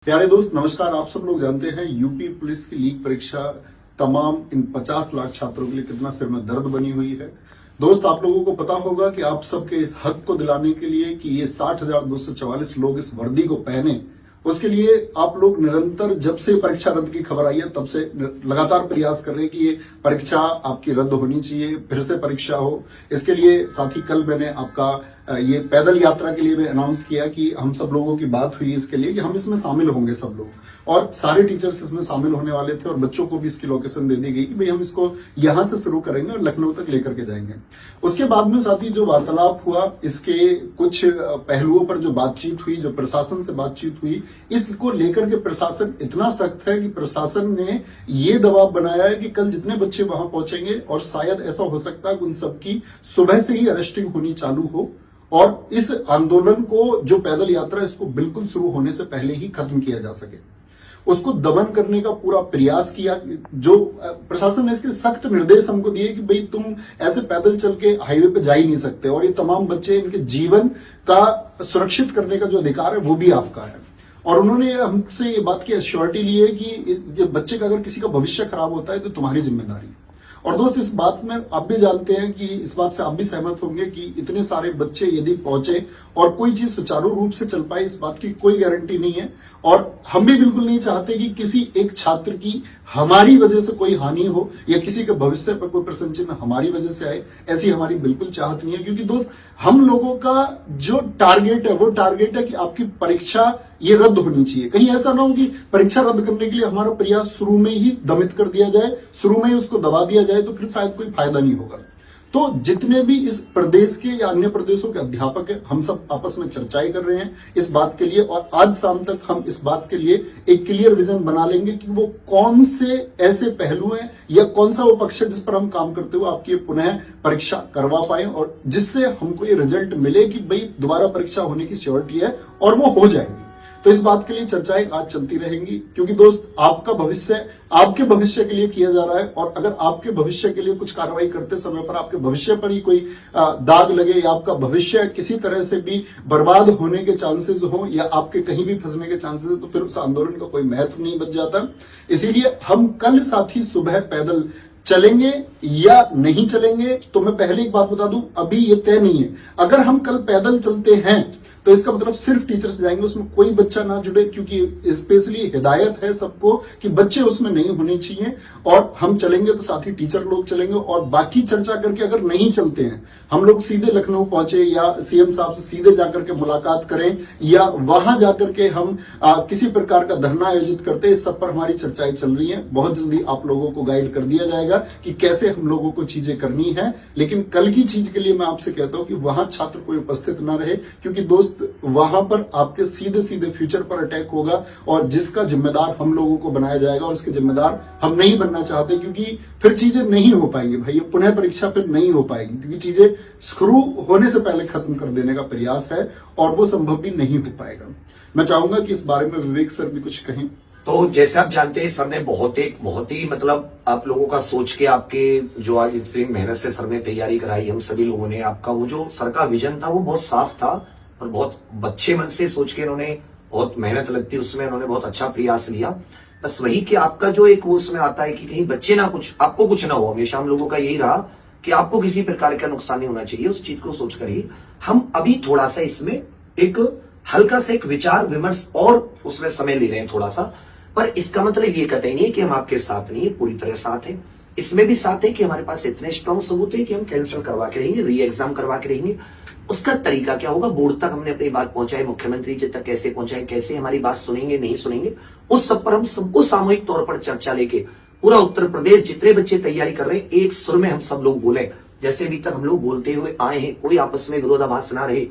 प्यारे दोस्त नमस्कार। आप सब लोग जानते हैं यूपी पुलिस की लीग परीक्षा तमाम इन 50 लाख छात्रों के लिए कितना सिर में दर्द बनी हुई है। दोस्त आप लोगों को पता होगा कि आप सबके इस हक को दिलाने के लिए कि ये 60,244 लोग इस वर्दी को पहने, उसके लिए आप लोग निरंतर जब से परीक्षा रद्द की खबर आई है तब से लगातार प्रयास कर रहे हैं कि ये परीक्षा आपकी रद्द होनी चाहिए, फिर से परीक्षा हो। इसके लिए साथ ही कल मैंने आपका ये पैदल यात्रा के लिए भी अनाउंस किया कि हम सब लोगों की बात हुई इसके लिए कि हम इसमें शामिल होंगे सब लोग, और सारे टीचर्स इसमें शामिल होने वाले थे और बच्चों को भी इसकी लोकेशन दे दी गई कि भाई हम इसको यहां से शुरू करेंगे और लखनऊ तक लेकर के जाएंगे। उसके बाद में साथ ही जो वार्तालाप हुआ, इसके कुछ पहलुओं पर जो बातचीत हुई, जो प्रशासन से बातचीत हुई, इसको लेकर के प्रशासन इतना सख्त है कि प्रशासन ने ये दबाव बनाया है कि कल जितने बच्चे वहां पहुंचेंगे और शायद ऐसा हो सकता है कि उन सबकी सुबह से ही अरेस्टिंग होनी चालू हो और इस आंदोलन को, जो पैदल यात्रा, इसको बिल्कुल शुरू होने से पहले ही खत्म किया जा सके। उसको दमन करने का पूरा प्रयास किया। जो प्रशासन ने इसके सख्त निर्देश हमको दिए कि भाई तुम ऐसे पैदल चल के हाईवे पे जा ही नहीं सकते और ये तमाम बच्चे, इनके जीवन का सुरक्षित करने का जो अधिकार है वो भी आपका है। और उन्होंने हमसे ये बात की एश्योरिटी ली है कि बच्चे का अगर किसी का भविष्य खराब होता है तो तुम्हारी जिम्मेदारी है। और दोस्त इस बात में आप भी जानते हैं कि इस बात से आप भी सहमत होंगे कि इतने सारे बच्चे यदि पहुंचे और कोई चीज सुचारू रूप से चल पाए, इस बात की कोई गारंटी नहीं है। और हम भी बिल्कुल नहीं चाहते कि किसी एक छात्र की हमारी वजह से कोई हानि हो या किसी के भविष्य पर कोई प्रश्न चिन्ह हमारी वजह से आए, ऐसी हमारी बिल्कुल चाहत नहीं है। क्योंकि दोस्त हम लोगों का जो टारगेट है वो टारगेट है कि आपकी परीक्षा ये रद्द होनी चाहिए। कहीं ऐसा ना हो कि परीक्षा रद्द करने के लिए हमारा प्रयास शुरू में ही दमित कर दिया जाए, शुरू में ही उसको दबा दिया जाए, तो फिर शायद कोई फायदा नहीं होगा। तो जितने भी इस प्रदेश के या अन्य प्रदेशों के अध्यापक हैं, हम सब आपस में चर्चाएं कर रहे हैं इस बात के लिए, और आज शाम तक हम इस बात के लिए एक क्लियर विजन बना लेंगे कि वो कौन से ऐसे पहलू हैं या कौन सा वो पक्ष है जिस पर हम काम करते हुए आपकी पुनः परीक्षा करवा पाए और जिससे हमको ये रिजल्ट मिले कि भाई दोबारा परीक्षा होने की श्योरिटी है और वो हो जाएगी। तो इस बात के लिए चर्चाएं आज चलती रहेंगी, क्योंकि दोस्त आपका भविष्य आपके भविष्य के लिए किया जा रहा है। और अगर आपके भविष्य के लिए कुछ कार्रवाई करते समय पर आपके भविष्य पर ही कोई दाग लगे या आपका भविष्य किसी तरह से भी बर्बाद होने के चांसेस हो या आपके कहीं भी फंसने के चांसेस हो, तो फिर उस आंदोलन का कोई महत्व नहीं बच जाता। इसीलिए हम कल साथ ही सुबह पैदल चलेंगे या नहीं चलेंगे, तो मैं पहले एक बात बता दूं, अभी ये तय नहीं है। अगर हम कल पैदल चलते हैं तो इसका मतलब सिर्फ टीचर्स जाएंगे, उसमें कोई बच्चा ना जुड़े, क्योंकि स्पेशली हिदायत है सबको कि बच्चे उसमें नहीं होने चाहिए। और हम चलेंगे तो साथ ही टीचर लोग चलेंगे, और बाकी चर्चा करके अगर नहीं चलते हैं, हम लोग सीधे लखनऊ पहुंचे या सीएम साहब से सीधे जाकर के मुलाकात करें या वहां जाकर के हम किसी प्रकार का धरना आयोजित करते हैं, इस सब पर हमारी चर्चाएं चल रही हैं। बहुत जल्दी आप लोगों को गाइड कर दिया जाएगा कि कैसे हम लोगों को चीजें करनी है। लेकिन कल की चीज के लिए मैं आपसे कहता हूं कि वहां छात्र कोई उपस्थित ना रहे, क्योंकि दोस्त वहां पर आपके सीधे सीधे फ्यूचर पर अटैक होगा और जिसका जिम्मेदार हम लोगों को बनाया जाएगा, और उसके जिम्मेदार हम नहीं बनना चाहते, क्योंकि फिर चीजें नहीं हो पाएंगी भाई। ये पुनः परीक्षा फिर नहीं हो पाएगी, क्योंकि चीजें शुरू होने से पहले खत्म कर देने का प्रयास है और वो संभव भी नहीं हो पाएगा। मैं चाहूंगा कि इस बारे में विवेक सर भी कुछ कहें। तो जैसे आप जानते हैं, सर ने बहुत ही मतलब आप लोगों का सोच के, आपके जो आज इतनी मेहनत से सर ने तैयारी कराई, हम सभी लोगों ने, आपका वो जो सर का विजन था वो बहुत साफ था और बहुत बच्चे मन से सोच के इन्होंने, बहुत मेहनत लगती उसमें, उन्होंने बहुत अच्छा प्रयास लिया। बस वही कि आपका जो एक वो उसमें आता है कि कहीं बच्चे ना कुछ, आपको कुछ ना हो। हमेशा हम लोगों का यही रहा कि आपको किसी प्रकार का नुकसान नहीं होना चाहिए, उस चीज को सोचकर ही हम अभी थोड़ा सा इसमें एक हल्का सा एक विचार विमर्श और उसमें समय ले रहे हैं थोड़ा सा। पर इसका मतलब ये कतई नहीं है कि हम आपके साथ नहीं है, पूरी तरह साथ है। इसमें भी साथ है कि हमारे पास इतने स्ट्रॉन्ग सबूत है कि हम कैंसिल करवा के रहेंगे, री एग्जाम करवा के रहेंगे। उसका तरीका क्या होगा, बोर्ड तक हमने अपनी बात पहुंचाई, मुख्यमंत्री जी तक कैसे पहुंचाए, कैसे हमारी बात सुनेंगे नहीं सुनेंगे, उस सब पर हम सबको सामूहिक तौर पर चर्चा लेके पूरा उत्तर प्रदेश जितने बच्चे तैयारी कर रहे हैं, एक सुर में हम सब लोग बोले, जैसे अभी तक हम लोग बोलते हुए आए हैं, कोई आपस में विरोधाभास ना रहे।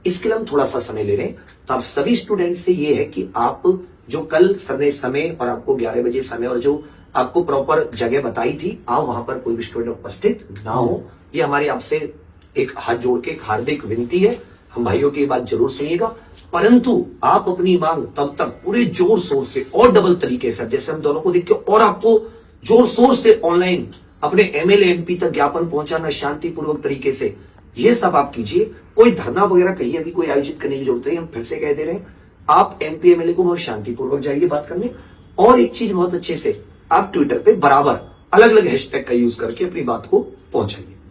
इसके लिए हम थोड़ा सा समय ले रहे हैं। तो आप सभी स्टूडेंट से ये है कि आप जो कल सर ने समय और आपको 11 बजे समय और जो आपको प्रॉपर जगह बताई थी, आप वहां पर कोई भी स्टूडेंट उपस्थित ना हो, ये हमारी आपसे एक हाथ जोड़ के हार्दिक विनती है। हम भाइयों की बात जरूर सुनिएगा, परंतु आप अपनी मांग तब तक पूरे जोर शोर से और डबल तरीके से, जैसे हम दोनों को देख के, और आपको जोर शोर से ऑनलाइन अपने एमएलए एमपी तक ज्ञापन पहुंचाना शांतिपूर्वक तरीके से, ये सब आप कीजिए। कोई धरना वगैरह कहीं अभी कोई आयोजित करने की जरूरत नहीं, हम फिर से कह दे रहे हैं। आप एमपी एमएलए को बहुत शांतिपूर्वक जाइए बात करने। और एक चीज बहुत अच्छे से आप ट्विटर पे बराबर अलग अलग हैशटैग का यूज करके अपनी बात को पहुंचाइए।